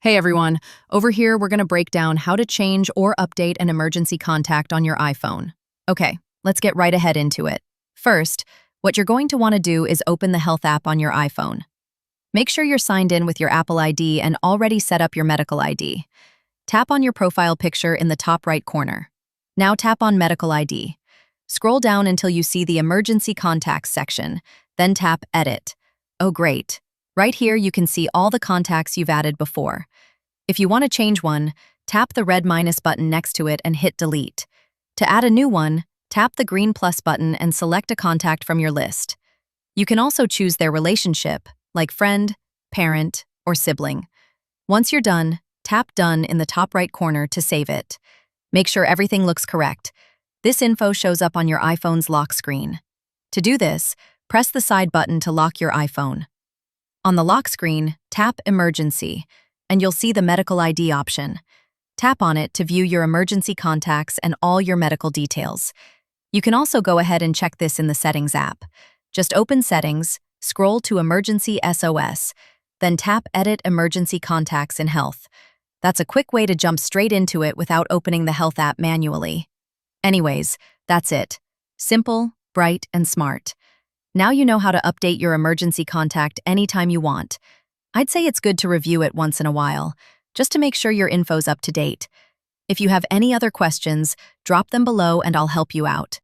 Hey everyone, over here we're going to break down how to change or update an emergency contact on your iPhone. Okay, let's get right ahead into it. First, what you're going to want to do is open the Health app on your iPhone. Make sure you're signed in with your Apple ID and already set up your medical ID. Tap on your profile picture in the top right corner. Now tap on Medical ID. Scroll down until you see the Emergency Contacts section, then tap Edit. Oh great. Right here you can see all the contacts you've added before. If you want to change one, tap the red minus button next to it and hit Delete. To add a new one, tap the green plus button and select a contact from your list. You can also choose their relationship, like friend, parent, or sibling. Once you're done, tap Done in the top right corner to save it. Make sure everything looks correct. This info shows up on your iPhone's lock screen. To do this, press the side button to lock your iPhone. On the lock screen, tap Emergency, and you'll see the Medical ID option. Tap on it to view your emergency contacts and all your medical details. You can also go ahead and check this in the Settings app. Just open Settings, scroll to Emergency SOS, then tap Edit Emergency Contacts in Health. That's a quick way to jump straight into it without opening the Health app manually. Anyways, that's it. Simple, bright, and smart. Now you know how to update your emergency contact anytime you want. I'd say it's good to review it once in a while, just to make sure your info's up to date. If you have any other questions, drop them below and I'll help you out.